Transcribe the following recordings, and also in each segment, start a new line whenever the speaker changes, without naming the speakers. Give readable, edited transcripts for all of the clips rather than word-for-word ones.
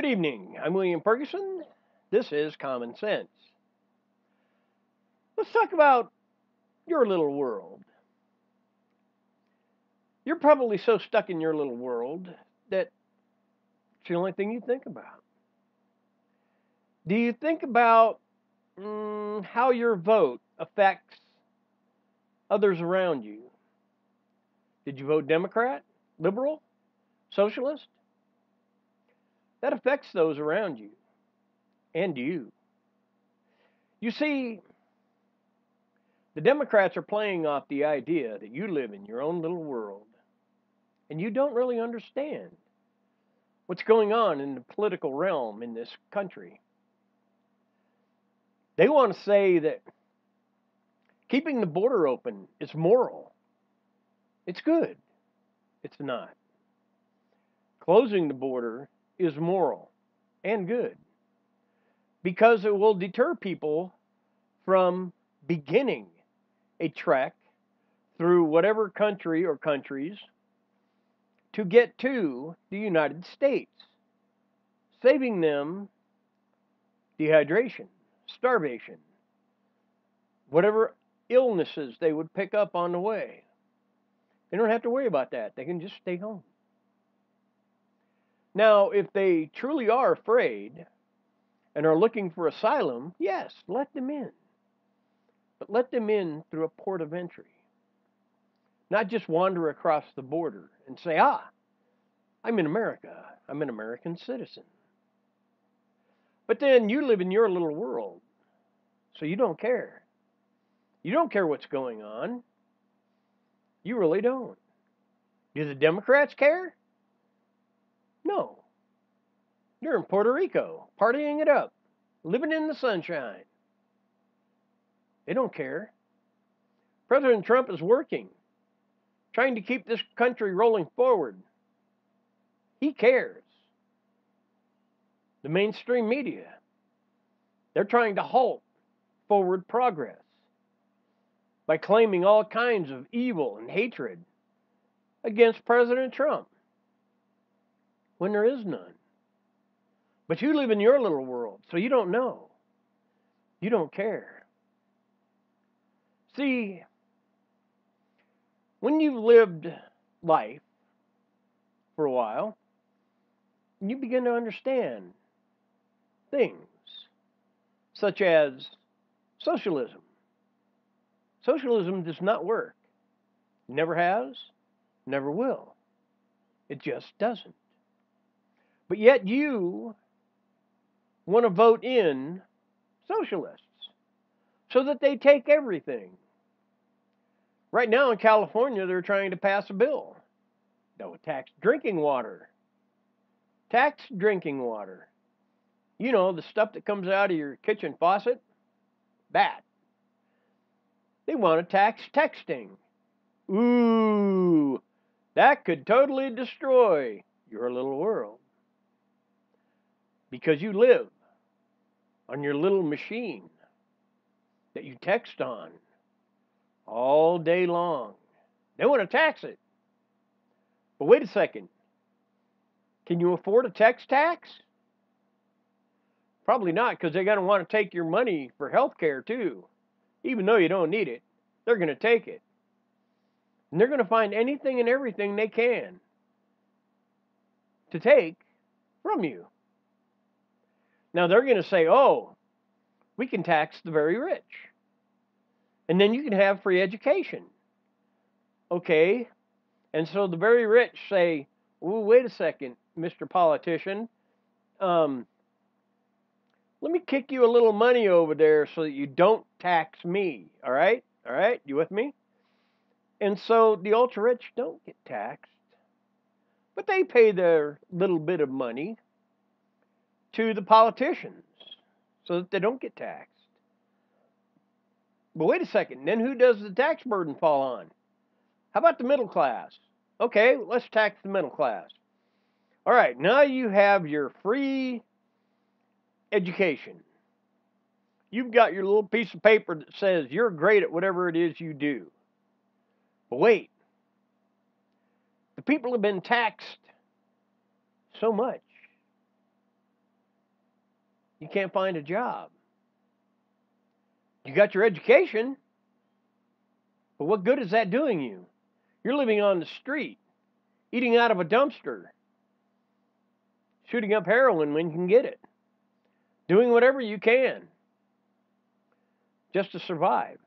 evening. I'm William Ferguson. This is Common Sense. Let's talk about your little world. You're probably so stuck in your little world that it's the only thing you think about. Do you think about how your vote affects others around you? Did you vote Democrat, liberal, socialist? That affects those around you and you. You see, the Democrats are playing off the idea that you live in your own little world and you don't really understand what's going on in the political realm in this country. They want to say that keeping the border open is moral. It's good. It's not. Closing the border is moral and good because it will deter people from beginning a trek through whatever country or countries to get to the United States, saving them dehydration, starvation, whatever illnesses they would pick up on the way. They don't have to worry about that. They can just stay home. Now, if they truly are afraid and are looking for asylum, yes, let them in. But let them in through a port of entry. Not just wander across the border and say, I'm in America. I'm an American citizen. But then you live in your little world, so you don't care. You don't care what's going on. You really don't. Do the Democrats care? No. They're in Puerto Rico, partying it up, living in the sunshine. They don't care. President Trump is working, trying to keep this country rolling forward. He cares. The mainstream media, they're trying to halt forward progress by claiming all kinds of evil and hatred against President Trump when there is none. But you live in your little world, so you don't know. You don't care. See, when you've lived life for a while, you begin to understand things such as socialism. Socialism does not work. Never has, never will. It just doesn't. But yet you want to vote in socialists so that they take everything. Right now in California, they're trying to pass a bill that would tax drinking water. Tax drinking water. You know, the stuff that comes out of your kitchen faucet? That. They want to tax texting. Ooh, that could totally destroy your little world. Because you live on your little machine that you text on all day long. They want to tax it. But wait a second. Can you afford a text tax? Probably not, because they're going to want to take your money for health care too. Even though you don't need it, they're going to take it. And they're going to find anything and everything they can to take from you. Now they're going to say, we can tax the very rich. And then you can have free education. Okay. And so the very rich say, wait a second, Mr. Politician. Let me kick you a little money over there so that you don't tax me. All right? All right? You with me? And so the ultra rich don't get taxed, but they pay their little bit of money to the politicians so that they don't get taxed. But wait a second, then who does the tax burden fall on? How about the middle class? Okay, let's tax the middle class. All right, now you have your free education. You've got your little piece of paper that says you're great at whatever it is you do. But wait, the people have been taxed so much You can't find a job. You got your education, but what good is that doing you? You're living on the street, eating out of a dumpster, shooting up heroin when you can get it, doing whatever you can just to survive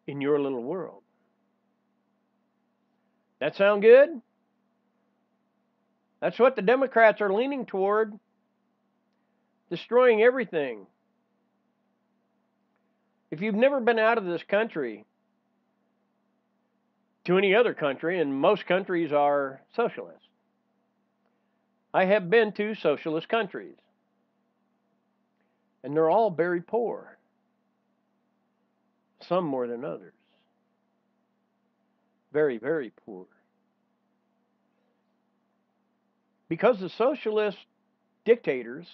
in your little world. That sound good? That's what the Democrats are leaning toward, destroying everything. If you've never been out of this country to any other country, and most countries are socialist, I have been to socialist countries, and they're all very poor, some more than others. Very, very poor. Because the socialist dictators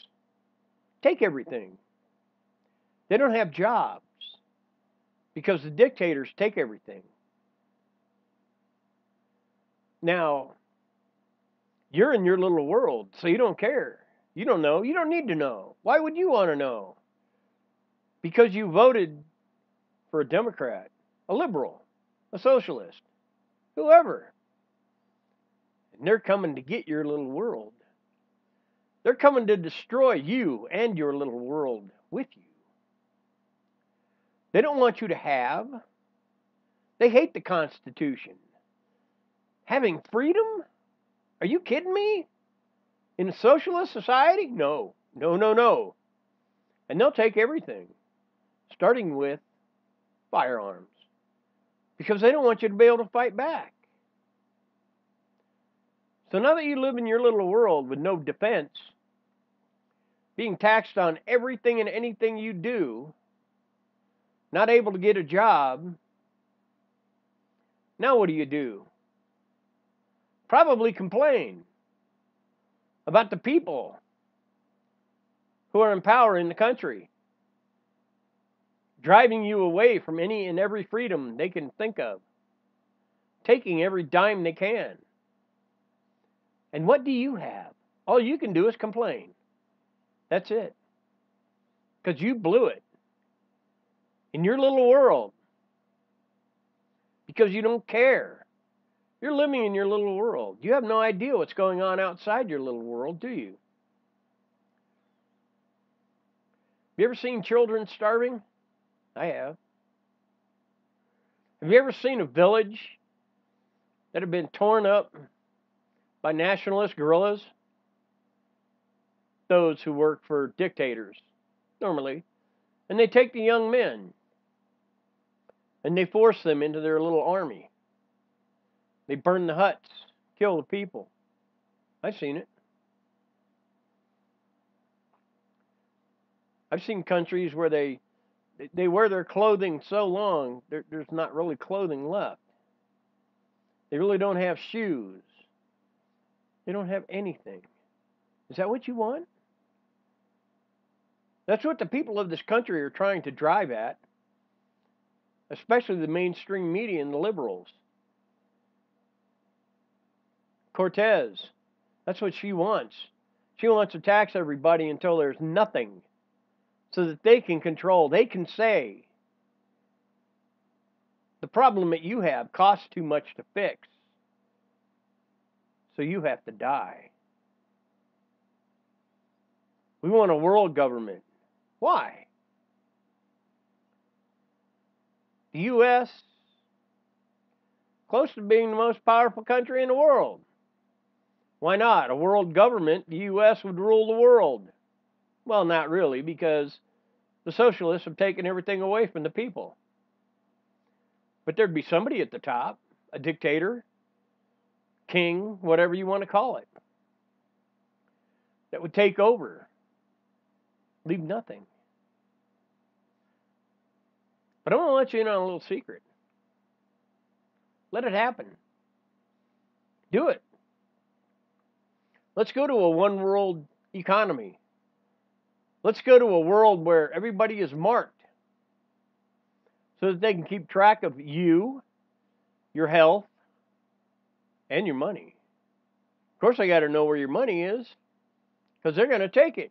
take everything. They don't have jobs because the dictators take everything. Now, you're in your little world, so you don't care. You don't know. You don't need to know. Why would you want to know? Because you voted for a Democrat, a liberal, a socialist, whoever. And they're coming to get your little world. They're coming to destroy you and your little world with you. They don't want you to have. They hate the Constitution. Having freedom? Are you kidding me? In a socialist society? No, no, no, no. And they'll take everything, starting with firearms, because they don't want you to be able to fight back. So now that you live in your little world with no defense, being taxed on everything and anything you do, not able to get a job, now what do? Probably complain about the people who are in power in the country, driving you away from any and every freedom they can think of, taking every dime they can. And what do you have? All you can do is complain. That's it. Because you blew it in your little world. Because you don't care. You're living in your little world. You have no idea what's going on outside your little world, do you? Have you ever seen children starving? I have. Have you ever seen a village that had been torn up by nationalist guerrillas? Those who work for dictators, normally. And they take the young men and they force them into their little army. They burn the huts, kill the people. I've seen it. I've seen countries where they wear their clothing so long, there's not really clothing left. They really don't have shoes. They don't have anything. Is that what you want? That's what the people of this country are trying to drive at, especially the mainstream media and the liberals. Cortez, that's what she wants. She wants to tax everybody until there's nothing, so that they can control. They can say, the problem that you have costs too much to fix, so you have to die. We want a world government. Why? The U.S., close to being the most powerful country in the world. Why not? A world government, the U.S. would rule the world. Well, not really, because the socialists have taken everything away from the people. But there'd be somebody at the top, a dictator, king, whatever you want to call it, that would take over, leave nothing. But I want to let you in on a little secret. Let it happen. Do it. Let's go to a one world economy. Let's go to a world where everybody is marked so that they can keep track of you, your health, and your money. course, they got to know where your money is because they're going to take it.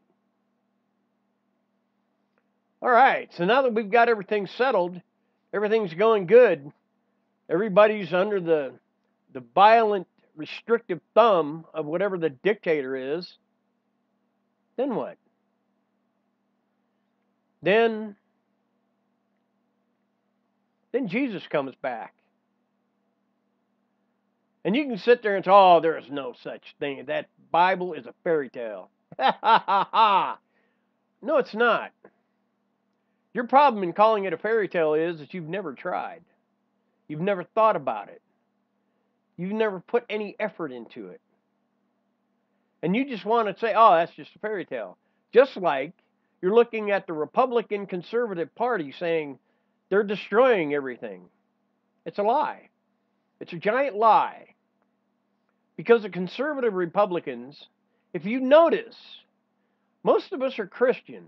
All right, so now that we've got everything settled, everything's going good, everybody's under the violent, restrictive thumb of whatever the dictator is, then what? Then Jesus comes back. And you can sit there and say, oh, there is no such thing. That Bible is a fairy tale. Ha ha ha ha. No, it's not. Your problem in calling it a fairy tale is that you've never tried. You've never thought about it. You've never put any effort into it. And you just want to say, oh, that's just a fairy tale. Just like you're looking at the Republican Conservative Party saying they're destroying everything. It's a lie. It's a giant lie. Because the conservative Republicans, if you notice, most of us are Christian.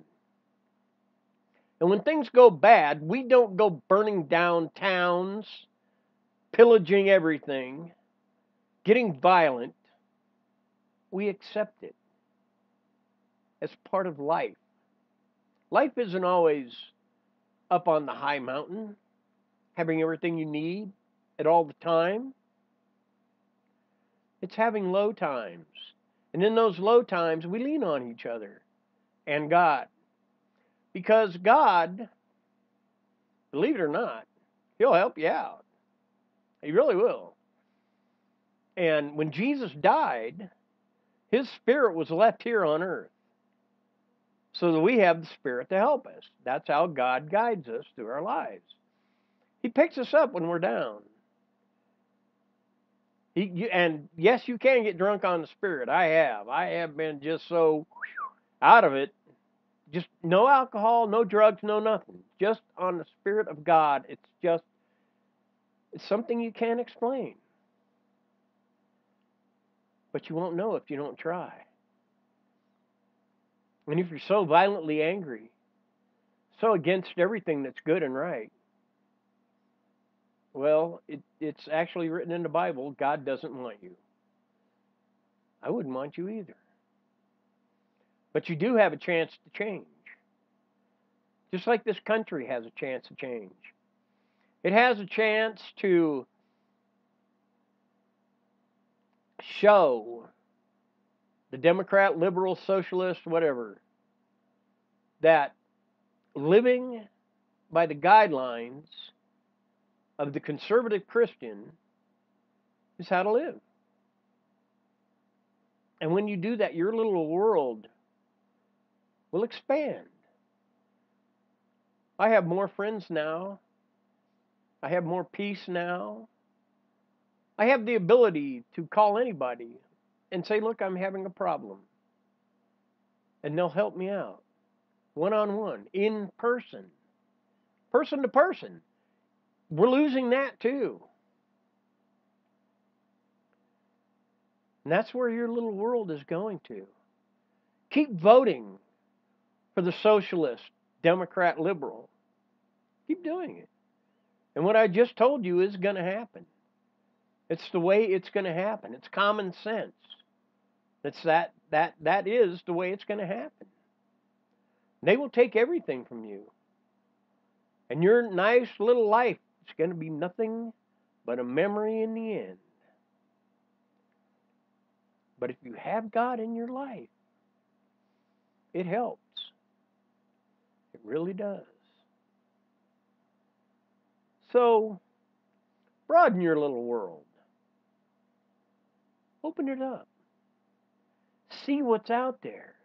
And when things go bad, we don't go burning down towns, pillaging everything, getting violent. We accept it as part of life. Life isn't always up on the high mountain, having everything you need at all the time. It's having low times. And in those low times, we lean on each other and God. Because God, believe it or not, He'll help you out. He really will. And when Jesus died, His Spirit was left here on earth so that we have the Spirit to help us. That's how God guides us through our lives. He picks us up when we're down. And yes, you can get drunk on the Spirit. I have been just so out of it. Just no alcohol, no drugs, no nothing. Just on the Spirit of God. It's something you can't explain. But you won't know if you don't try. And if you're so violently angry, so against everything that's good and right, well, it's actually written in the Bible, God doesn't want you. I wouldn't want you either. But you do have a chance to change. Just like this country has a chance to change. It has a chance to show the Democrat, liberal, socialist, whatever, that living by the guidelines of the conservative Christian is how to live. And when you do that, your little world will expand. I have more friends now. I have more peace now. I have the ability to call anybody and say, look, I'm having a problem. And they'll help me out. One-on-one, in person to person. We're losing that too. And that's where your little world is going to. Keep voting for the socialist, Democrat, liberal. Keep doing it. And what I just told you is going to happen. It's the way it's going to happen. It's common sense. It's that is the way it's going to happen. They will take everything from you. And your nice little life is going to be nothing but a memory in the end. But if you have God in your life, it helps. It really does. So, broaden your little world. Open it up. See what's out there.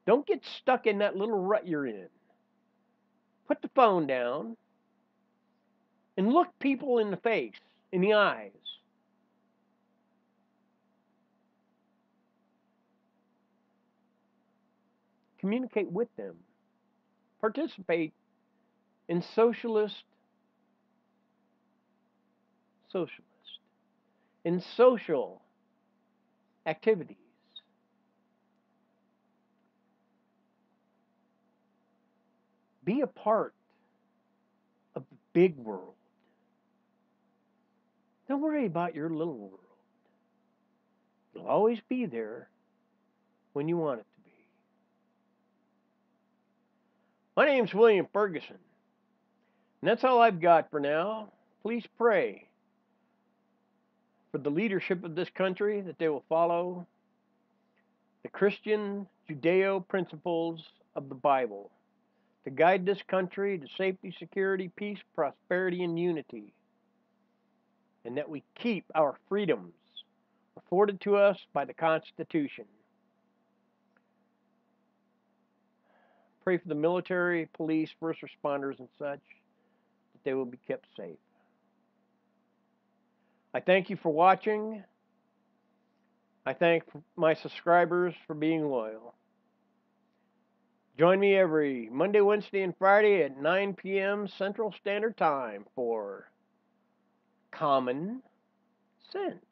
Don't get stuck in that little rut you're in. Put the phone down and look people in the face, in the eyes. Communicate with them. Participate in in social activities. Be a part of the big world. Don't worry about your little world. It'll always be there when you want it to be. My name's William Ferguson, and that's all I've got for now. Please pray for the leadership of this country, that they will follow the Christian Judeo principles of the Bible to guide this country to safety, security, peace, prosperity, and unity, and that we keep our freedoms afforded to us by the Constitution. Pray for the military, police, first responders, and such, that they will be kept safe. I thank you for watching. I thank my subscribers for being loyal. Join me every Monday, Wednesday, and Friday at 9 p.m. Central Standard Time for Common Sense.